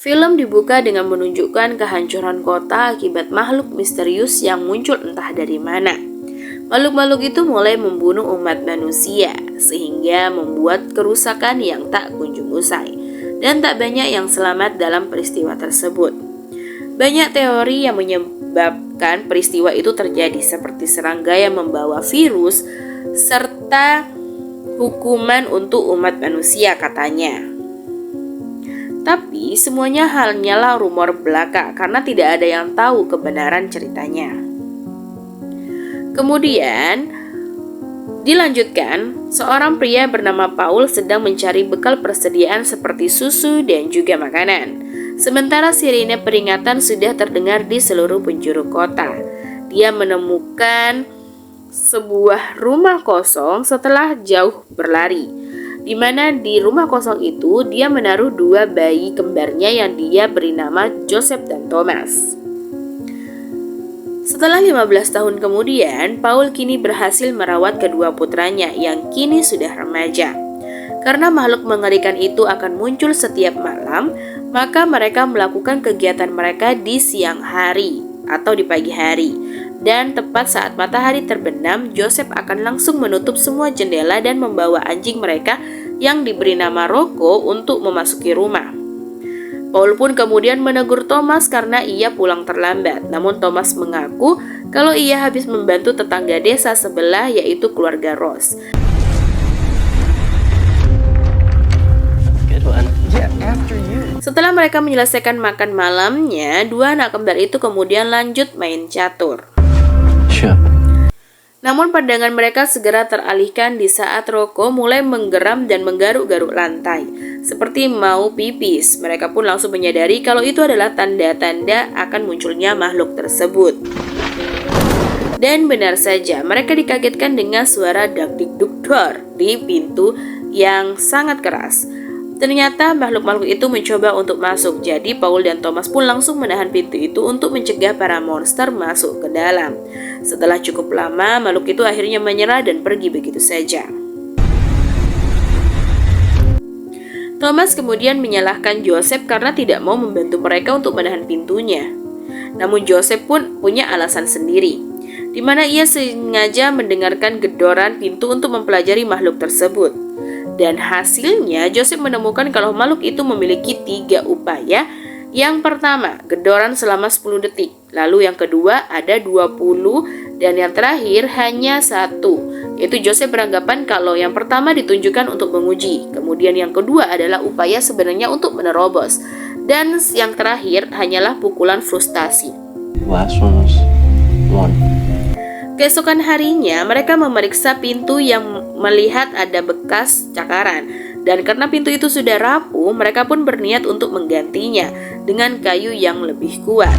Film dibuka dengan menunjukkan kehancuran kota akibat makhluk misterius yang muncul entah dari mana. Makhluk-makhluk itu mulai membunuh umat manusia, sehingga membuat kerusakan yang tak kunjung usai, dan tak banyak yang selamat dalam peristiwa tersebut. Banyak teori yang menyebabkan peristiwa itu terjadi, seperti serangga yang membawa virus, serta hukuman untuk umat manusia katanya. Tapi semuanya hanyalah rumor belaka karena tidak ada yang tahu kebenaran ceritanya. Kemudian dilanjutkan, seorang pria bernama Paul sedang mencari bekal persediaan seperti susu dan juga makanan. Sementara sirine peringatan sudah terdengar di seluruh penjuru kota. Dia menemukan sebuah rumah kosong setelah jauh berlari, di mana di rumah kosong itu dia menaruh 2 bayi kembarnya yang dia beri nama Joseph dan Thomas. Setelah 15 tahun kemudian, Paul kini berhasil merawat kedua putranya yang kini sudah remaja. Karena makhluk mengerikan itu akan muncul setiap malam, maka mereka melakukan kegiatan mereka di siang hari atau di pagi hari. Dan tepat saat matahari terbenam, Joseph akan langsung menutup semua jendela dan membawa anjing mereka yang diberi nama Rocco untuk memasuki rumah. Paul pun kemudian menegur Thomas karena ia pulang terlambat. Namun Thomas mengaku kalau ia habis membantu tetangga desa sebelah, yaitu keluarga Ross. Setelah mereka menyelesaikan makan malamnya, 2 anak kembar itu kemudian lanjut main catur. Namun pandangan mereka segera teralihkan di saat Rocco mulai menggeram dan menggaruk-garuk lantai, seperti mau pipis. Mereka pun langsung menyadari kalau itu adalah tanda-tanda akan munculnya makhluk tersebut. Dan benar saja, mereka dikagetkan dengan suara dak-dik-duk-dor di pintu yang sangat keras. Ternyata makhluk-makhluk itu mencoba untuk masuk, jadi Paul dan Thomas pun langsung menahan pintu itu untuk mencegah para monster masuk ke dalam. Setelah cukup lama, makhluk itu akhirnya menyerah dan pergi begitu saja. Thomas kemudian menyalahkan Joseph karena tidak mau membantu mereka untuk menahan pintunya. Namun Joseph pun punya alasan sendiri, di mana ia sengaja mendengarkan gedoran pintu untuk mempelajari makhluk tersebut. Dan hasilnya Joseph menemukan kalau makhluk itu memiliki 3 upaya. Yang pertama, gedoran selama 10 detik. Lalu yang kedua ada 20, dan yang terakhir hanya 1. Yaitu Joseph beranggapan kalau yang pertama ditunjukkan untuk menguji, kemudian yang kedua adalah upaya sebenarnya untuk menerobos, dan yang terakhir hanyalah pukulan frustasi. Keesokan harinya, mereka memeriksa pintu yang melihat ada bekas cakaran. Dan karena pintu itu sudah rapuh, mereka pun berniat untuk menggantinya dengan kayu yang lebih kuat.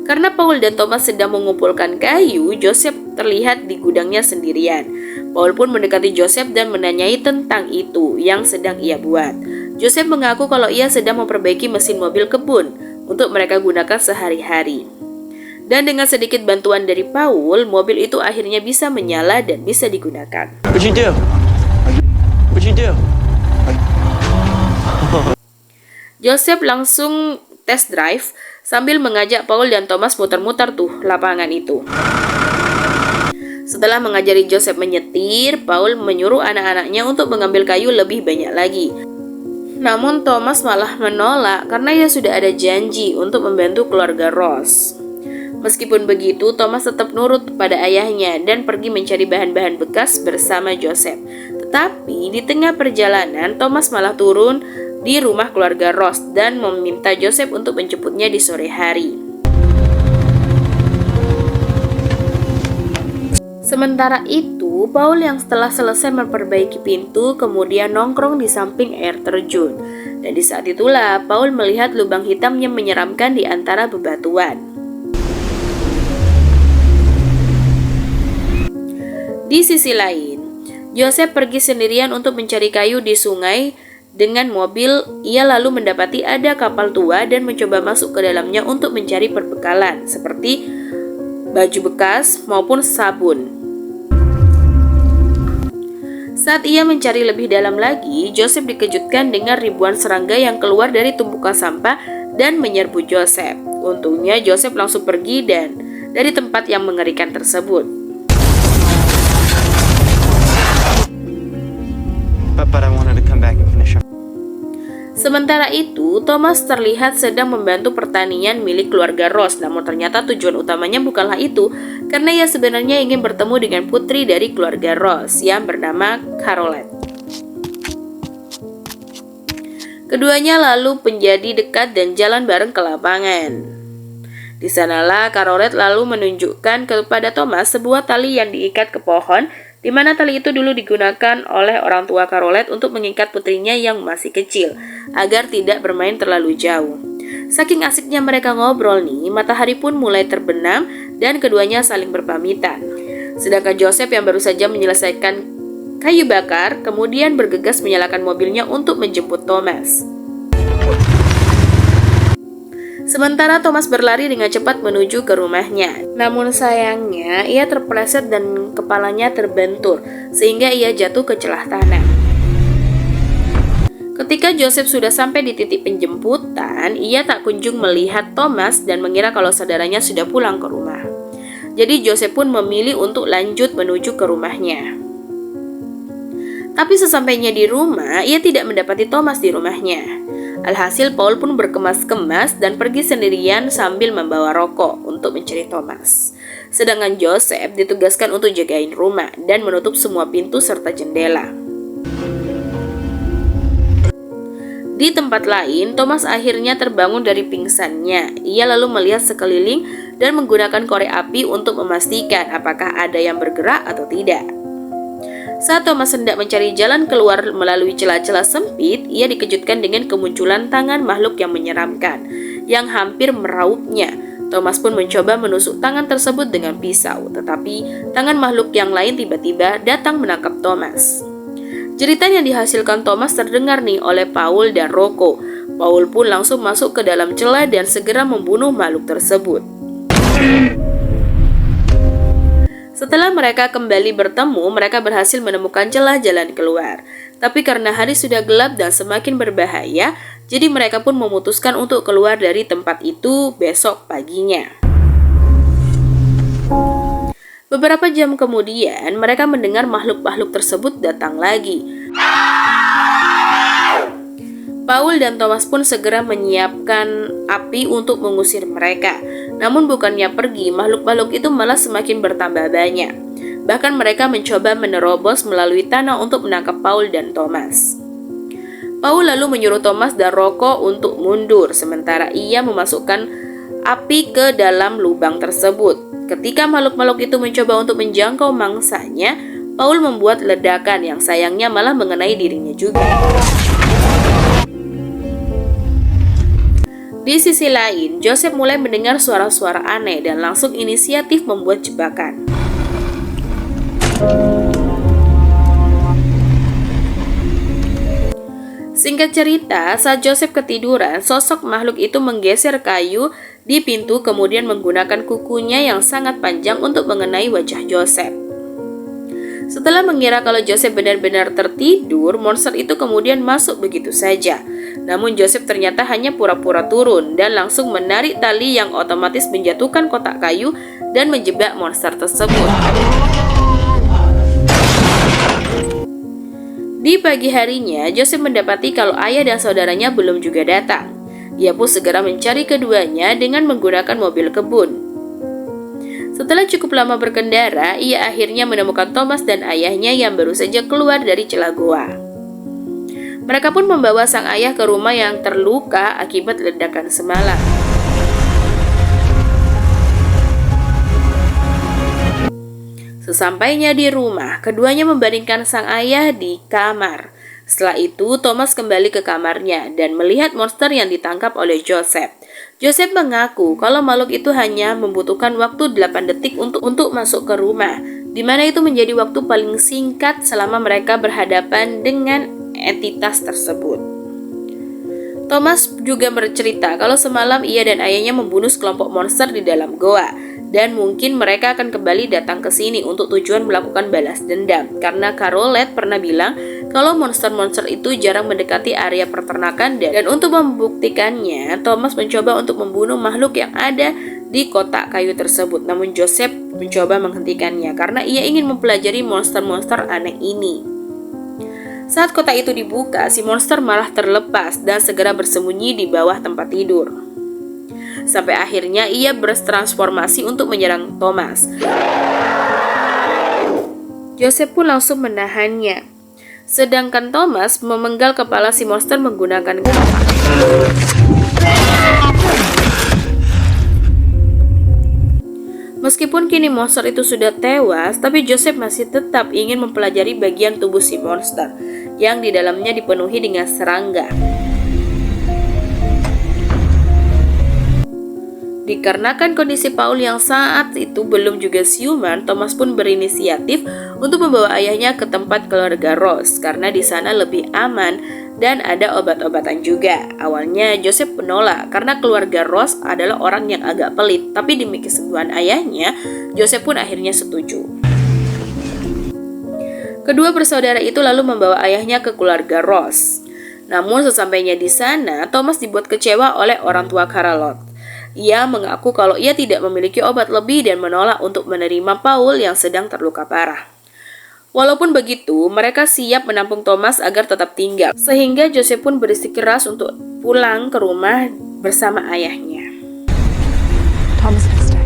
Karena Paul dan Thomas sedang mengumpulkan kayu, Joseph terlihat di gudangnya sendirian. Paul pun mendekati Joseph dan menanyai tentang itu yang sedang ia buat. Joseph mengaku kalau ia sedang memperbaiki mesin mobil kebun untuk mereka gunakan sehari-hari. Dan dengan sedikit bantuan dari Paul, mobil itu akhirnya bisa menyala dan bisa digunakan. Joseph langsung test drive sambil mengajak Paul dan Thomas muter-muter tuh lapangan itu. Setelah mengajari Joseph menyetir, Paul menyuruh anak-anaknya untuk mengambil kayu lebih banyak lagi. Namun Thomas malah menolak karena ia sudah ada janji untuk membantu keluarga Ross. Meskipun begitu, Thomas tetap nurut pada ayahnya dan pergi mencari bahan-bahan bekas bersama Joseph. Tetapi di tengah perjalanan, Thomas malah turun di rumah keluarga Ross dan meminta Joseph untuk menjemputnya di sore hari. Sementara itu, Paul yang setelah selesai memperbaiki pintu kemudian nongkrong di samping air terjun. Dan di saat itulah Paul melihat lubang hitam yang menyeramkan di antara bebatuan. Di sisi lain, Joseph pergi sendirian untuk mencari kayu di sungai dengan mobil. Ia lalu mendapati ada kapal tua dan mencoba masuk ke dalamnya untuk mencari perbekalan seperti baju bekas maupun sabun. Saat ia mencari lebih dalam lagi, Joseph dikejutkan dengan ribuan serangga yang keluar dari tumpukan sampah dan menyerbu Joseph. Untungnya Joseph langsung pergi dari tempat yang mengerikan tersebut. But I wanted to come back and finish up. Sementara itu, Thomas terlihat sedang membantu pertanian milik keluarga Ross, namun ternyata tujuan utamanya bukanlah itu, karena ia sebenarnya ingin bertemu dengan putri dari keluarga Ross yang bernama Carolette. Keduanya lalu menjadi dekat dan jalan bareng ke lapangan. Di sanalah Carolette lalu menunjukkan kepada Thomas sebuah tali yang diikat ke pohon, di mana tali itu dulu digunakan oleh orang tua Carolette untuk mengikat putrinya yang masih kecil, agar tidak bermain terlalu jauh. Saking asiknya mereka ngobrol nih, matahari pun mulai terbenam dan keduanya saling berpamitan. Sedangkan Joseph yang baru saja menyelesaikan kayu bakar, kemudian bergegas menyalakan mobilnya untuk menjemput Thomas. Sementara Thomas berlari dengan cepat menuju ke rumahnya. Namun sayangnya, ia terpeleset dan kepalanya terbentur, sehingga ia jatuh ke celah tanah. Ketika Joseph sudah sampai di titik penjemputan, ia tak kunjung melihat Thomas dan mengira kalau saudaranya sudah pulang ke rumah. Jadi Joseph pun memilih untuk lanjut menuju ke rumahnya. Tapi sesampainya di rumah, ia tidak mendapati Thomas di rumahnya. Alhasil Paul pun berkemas-kemas dan pergi sendirian sambil membawa rokok untuk mencari Thomas. Sedangkan Joseph ditugaskan untuk jagain rumah dan menutup semua pintu serta jendela. Di tempat lain, Thomas akhirnya terbangun dari pingsannya. Ia lalu melihat sekeliling dan menggunakan korek api untuk memastikan apakah ada yang bergerak atau tidak. Saat Thomas hendak mencari jalan keluar melalui celah-celah sempit, ia dikejutkan dengan kemunculan tangan makhluk yang menyeramkan, yang hampir meraupnya. Thomas pun mencoba menusuk tangan tersebut dengan pisau, tetapi tangan makhluk yang lain tiba-tiba datang menangkap Thomas. Jeritan yang dihasilkan Thomas terdengar nih oleh Paul dan Rocco. Paul pun langsung masuk ke dalam celah dan segera membunuh makhluk tersebut. Setelah mereka kembali bertemu, mereka berhasil menemukan celah jalan keluar. Tapi karena hari sudah gelap dan semakin berbahaya, jadi mereka pun memutuskan untuk keluar dari tempat itu besok paginya. Beberapa jam kemudian, mereka mendengar makhluk-makhluk tersebut datang lagi. Paul dan Thomas pun segera menyiapkan api untuk mengusir mereka. Namun bukannya pergi, makhluk-makhluk itu malah semakin bertambah banyak. Bahkan mereka mencoba menerobos melalui tanah untuk menangkap Paul dan Thomas. Paul lalu menyuruh Thomas dan Rocco untuk mundur, sementara ia memasukkan api ke dalam lubang tersebut. Ketika makhluk-makhluk itu mencoba untuk menjangkau mangsanya, Paul membuat ledakan yang sayangnya malah mengenai dirinya juga. Di sisi lain, Joseph mulai mendengar suara-suara aneh dan langsung inisiatif membuat jebakan. Singkat cerita, saat Joseph ketiduran, sosok makhluk itu menggeser kayu di pintu kemudian menggunakan kukunya yang sangat panjang untuk mengenai wajah Joseph. Setelah mengira kalau Joseph benar-benar tertidur, monster itu kemudian masuk begitu saja. Namun Joseph ternyata hanya pura-pura turun dan langsung menarik tali yang otomatis menjatuhkan kotak kayu dan menjebak monster tersebut. Di pagi harinya, Joseph mendapati kalau ayah dan saudaranya belum juga datang. Ia pun segera mencari keduanya dengan menggunakan mobil kebun. Setelah cukup lama berkendara, ia akhirnya menemukan Thomas dan ayahnya yang baru saja keluar dari celah goa. Mereka pun membawa sang ayah ke rumah yang terluka akibat ledakan semalam. Sesampainya di rumah, keduanya membaringkan sang ayah di kamar. Setelah itu, Thomas kembali ke kamarnya dan melihat monster yang ditangkap oleh Joseph. Joseph mengaku kalau makhluk itu hanya membutuhkan waktu 8 detik untuk masuk ke rumah, di mana itu menjadi waktu paling singkat selama mereka berhadapan dengan entitas tersebut. Thomas juga bercerita kalau semalam ia dan ayahnya membunuh sekelompok monster di dalam goa. Dan mungkin mereka akan kembali datang ke sini untuk tujuan melakukan balas dendam. Karena Carolet pernah bilang kalau monster-monster itu jarang mendekati area peternakan. Dan untuk membuktikannya, Thomas mencoba untuk membunuh makhluk yang ada di kotak kayu tersebut. Namun Joseph mencoba menghentikannya karena ia ingin mempelajari monster-monster aneh ini. Saat kotak itu dibuka, si monster malah terlepas dan segera bersembunyi di bawah tempat tidur. Sampai akhirnya ia bertransformasi untuk menyerang Thomas. Joseph pun langsung menahannya. Sedangkan Thomas memenggal kepala si monster menggunakan kapak. Meskipun kini monster itu sudah tewas, tapi Joseph masih tetap ingin mempelajari bagian tubuh si monster yang di dalamnya dipenuhi dengan serangga. Dikarenakan kondisi Paul yang saat itu belum juga siuman, Thomas pun berinisiatif untuk membawa ayahnya ke tempat keluarga Ross karena di sana lebih aman dan ada obat-obatan juga. Awalnya Joseph menolak karena keluarga Ross adalah orang yang agak pelit, tapi demi kesembuhan ayahnya, Joseph pun akhirnya setuju. Kedua bersaudara itu lalu membawa ayahnya ke keluarga Ross. Namun sesampainya di sana, Thomas dibuat kecewa oleh orang tua Carolet. Ia mengaku kalau ia tidak memiliki obat lebih dan menolak untuk menerima Paul yang sedang terluka parah. Walaupun begitu, mereka siap menampung Thomas agar tetap tinggal, sehingga Joseph pun bersikeras untuk pulang ke rumah bersama ayahnya. Thomas can stay.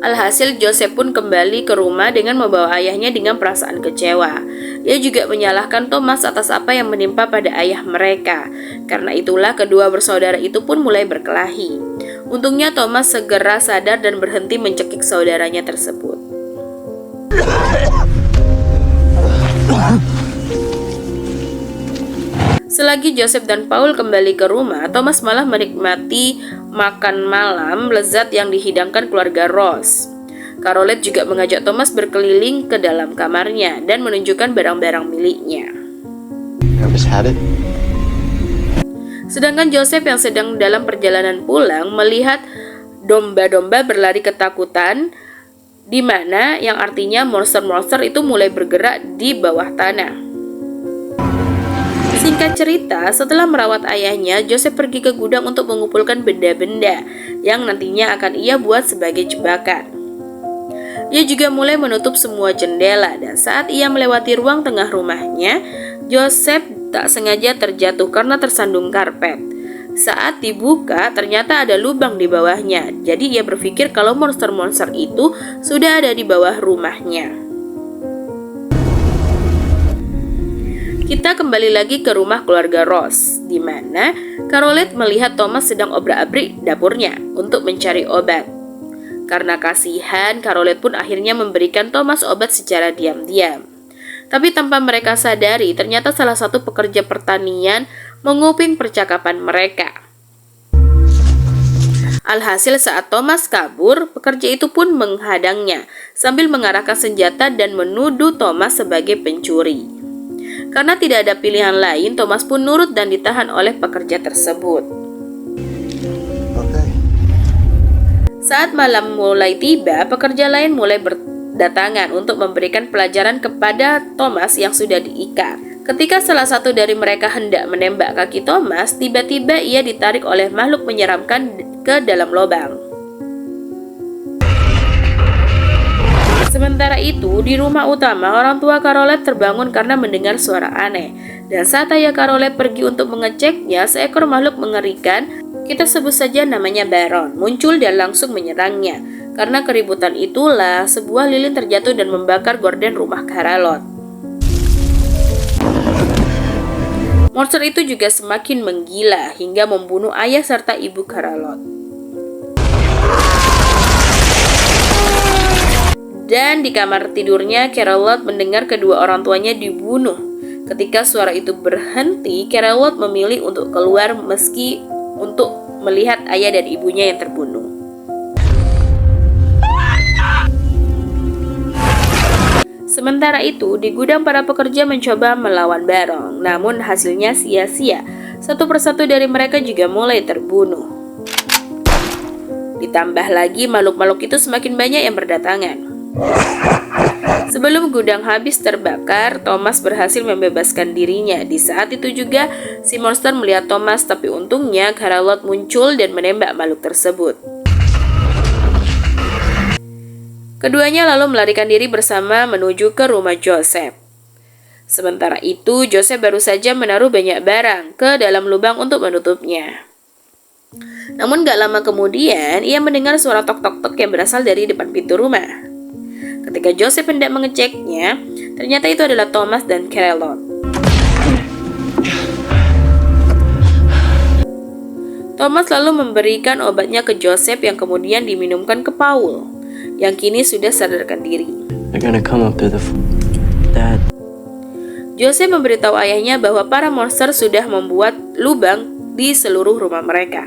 Alhasil Joseph pun kembali ke rumah dengan membawa ayahnya dengan perasaan kecewa. Ia juga menyalahkan Thomas atas apa yang menimpa pada ayah mereka. Karena itulah kedua bersaudara itu pun mulai berkelahi. Untungnya Thomas segera sadar dan berhenti mencekik saudaranya tersebut. Selagi Joseph dan Paul kembali ke rumah, Thomas malah menikmati makan malam lezat yang dihidangkan keluarga Ross. Carolet juga mengajak Thomas berkeliling ke dalam kamarnya dan menunjukkan barang-barang miliknya. Sedangkan Joseph yang sedang dalam perjalanan pulang melihat domba-domba berlari ketakutan, di mana yang artinya monster-monster itu mulai bergerak di bawah tanah. Singkat cerita, setelah merawat ayahnya, Joseph pergi ke gudang untuk mengumpulkan benda-benda yang nantinya akan ia buat sebagai jebakan. Ia juga mulai menutup semua jendela dan saat ia melewati ruang tengah rumahnya, Joseph tak sengaja terjatuh karena tersandung karpet. Saat dibuka, ternyata ada lubang di bawahnya. Jadi ia berpikir kalau monster-monster itu sudah ada di bawah rumahnya. Kita kembali lagi ke rumah keluarga Ross, di mana Carolet melihat Thomas sedang obrak-abrik dapurnya untuk mencari obat. Karena kasihan, Carolet pun akhirnya memberikan Thomas obat secara diam-diam. Tapi tanpa mereka sadari, ternyata salah satu pekerja pertanian menguping percakapan mereka. Alhasil saat Thomas kabur, pekerja itu pun menghadangnya sambil mengarahkan senjata dan menuduh Thomas sebagai pencuri. Karena tidak ada pilihan lain, Thomas pun nurut dan ditahan oleh pekerja tersebut. Saat malam mulai tiba, pekerja lain mulai berdatangan untuk memberikan pelajaran kepada Thomas yang sudah diikat. Ketika salah satu dari mereka hendak menembak kaki Thomas, tiba-tiba ia ditarik oleh makhluk menyeramkan ke dalam lubang. Sementara itu, di rumah utama, orang tua Carolet terbangun karena mendengar suara aneh. Dan saat ayah Carolet pergi untuk mengeceknya, seekor makhluk mengerikan, kita sebut saja namanya Baron, muncul dan langsung menyerangnya. Karena keributan itulah, sebuah lilin terjatuh dan membakar gorden rumah Carolet. Monster itu juga semakin menggila hingga membunuh ayah serta ibu Carolet. Dan di kamar tidurnya, Carolet mendengar kedua orang tuanya dibunuh. Ketika suara itu berhenti, Carolet memilih untuk keluar meski untuk melihat ayah dan ibunya yang terbunuh. Sementara itu, di gudang para pekerja mencoba melawan Baron, namun hasilnya sia-sia. Satu persatu dari mereka juga mulai terbunuh. Ditambah lagi makhluk-makhluk itu semakin banyak yang berdatangan. Sebelum gudang habis terbakar, Thomas berhasil membebaskan dirinya. Di saat itu juga si monster melihat Thomas, tapi untungnya Carolot muncul dan menembak makhluk tersebut. Keduanya lalu melarikan diri bersama menuju ke rumah Joseph. Sementara itu, Joseph baru saja menaruh banyak barang ke dalam lubang untuk menutupnya. Namun gak lama kemudian, ia mendengar suara tok-tok-tok yang berasal dari depan pintu rumah. Ketika Joseph hendak mengeceknya, ternyata itu adalah Thomas dan Carolot. Thomas lalu memberikan obatnya ke Joseph yang kemudian diminumkan ke Paul, yang kini sudah sadarkan diri. They're gonna come up to the Dad. Joseph memberitahu ayahnya bahwa para monster sudah membuat lubang di seluruh rumah mereka.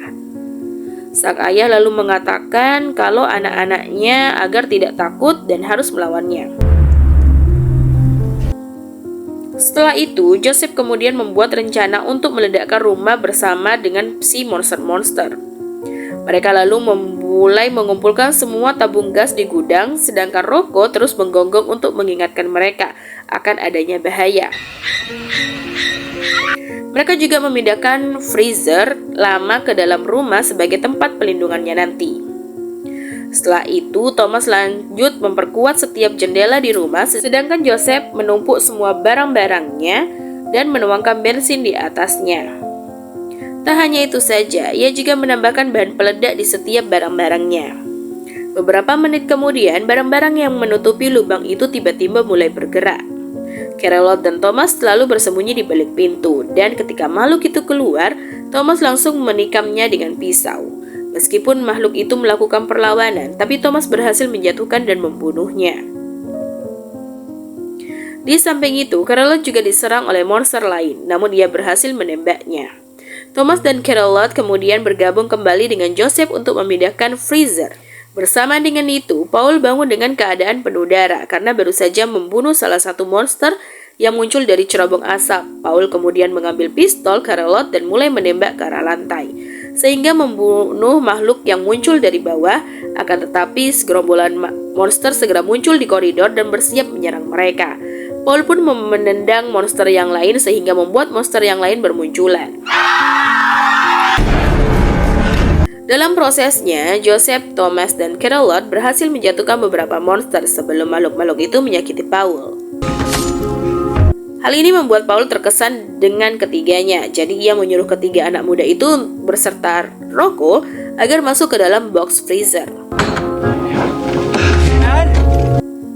Sang ayah lalu mengatakan kalau anak-anaknya agar tidak takut dan harus melawannya. Setelah itu, Joseph kemudian membuat rencana untuk meledakkan rumah bersama dengan si monster-monster. Mereka lalu mulai mengumpulkan semua tabung gas di gudang, sedangkan Rocco terus menggonggong untuk mengingatkan mereka akan adanya bahaya. Mereka juga memindahkan freezer lama ke dalam rumah sebagai tempat pelindungannya nanti. Setelah itu, Thomas lanjut memperkuat setiap jendela di rumah, sedangkan Joseph menumpuk semua barang-barangnya dan menuangkan bensin di atasnya. Tak hanya itu saja, ia juga menambahkan bahan peledak di setiap barang-barangnya. Beberapa menit kemudian, barang-barang yang menutupi lubang itu tiba-tiba mulai bergerak. Carolot dan Thomas selalu bersembunyi di balik pintu, dan ketika makhluk itu keluar, Thomas langsung menikamnya dengan pisau. Meskipun makhluk itu melakukan perlawanan, tapi Thomas berhasil menjatuhkan dan membunuhnya. Di samping itu, Carolot juga diserang oleh monster lain, namun ia berhasil menembaknya. Thomas dan Carolot kemudian bergabung kembali dengan Joseph untuk memindahkan freezer. Bersama dengan itu, Paul bangun dengan keadaan penuh darah karena baru saja membunuh salah satu monster yang muncul dari cerobong asap. Paul kemudian mengambil pistol Carolot dan mulai menembak ke arah lantai, sehingga membunuh makhluk yang muncul dari bawah. Akan tetapi, segerombolan monster segera muncul di koridor dan bersiap menyerang mereka. Paul pun menendang monster yang lain sehingga membuat monster yang lain bermunculan. Dalam prosesnya, Joseph, Thomas, dan Carolot berhasil menjatuhkan beberapa monster sebelum makhluk-makhluk itu menyakiti Paul. Hal ini membuat Paul terkesan dengan ketiganya, jadi ia menyuruh ketiga anak muda itu berserta Rocco agar masuk ke dalam box freezer.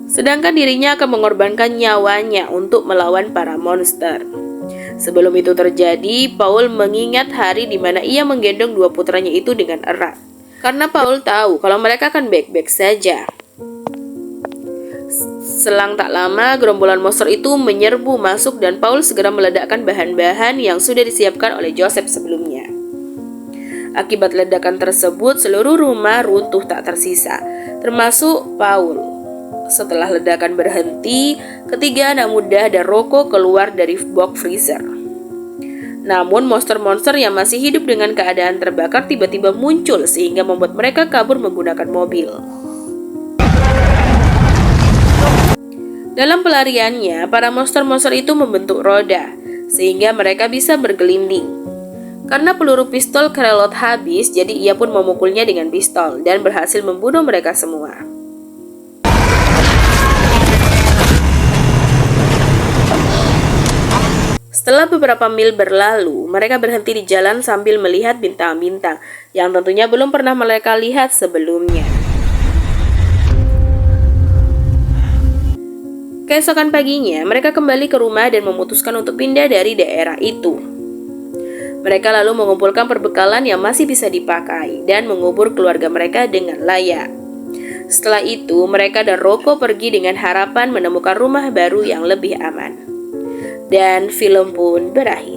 Sedangkan dirinya akan mengorbankan nyawanya untuk melawan para monster. Sebelum itu terjadi, Paul mengingat hari di mana ia menggendong dua putranya itu dengan erat. Karena Paul tahu kalau mereka akan baik-baik saja. Selang tak lama, gerombolan monster itu menyerbu masuk dan Paul segera meledakkan bahan-bahan yang sudah disiapkan oleh Joseph sebelumnya. Akibat ledakan tersebut, seluruh rumah runtuh tak tersisa, termasuk Paul. Setelah ledakan berhenti, ketiga anak muda dan Rocco keluar dari box freezer. Namun monster-monster yang masih hidup dengan keadaan terbakar tiba-tiba muncul sehingga membuat mereka kabur menggunakan mobil. Dalam pelariannya, para monster-monster itu membentuk roda sehingga mereka bisa bergelinding. Karena peluru pistol Carolot habis, jadi ia pun memukulnya dengan pistol dan berhasil membunuh mereka semua. Setelah beberapa mil berlalu, mereka berhenti di jalan sambil melihat bintang-bintang yang tentunya belum pernah mereka lihat sebelumnya. Keesokan paginya, mereka kembali ke rumah dan memutuskan untuk pindah dari daerah itu. Mereka lalu mengumpulkan perbekalan yang masih bisa dipakai dan mengubur keluarga mereka dengan layak. Setelah itu, mereka dan Rocco pergi dengan harapan menemukan rumah baru yang lebih aman. Dan film pun berakhir.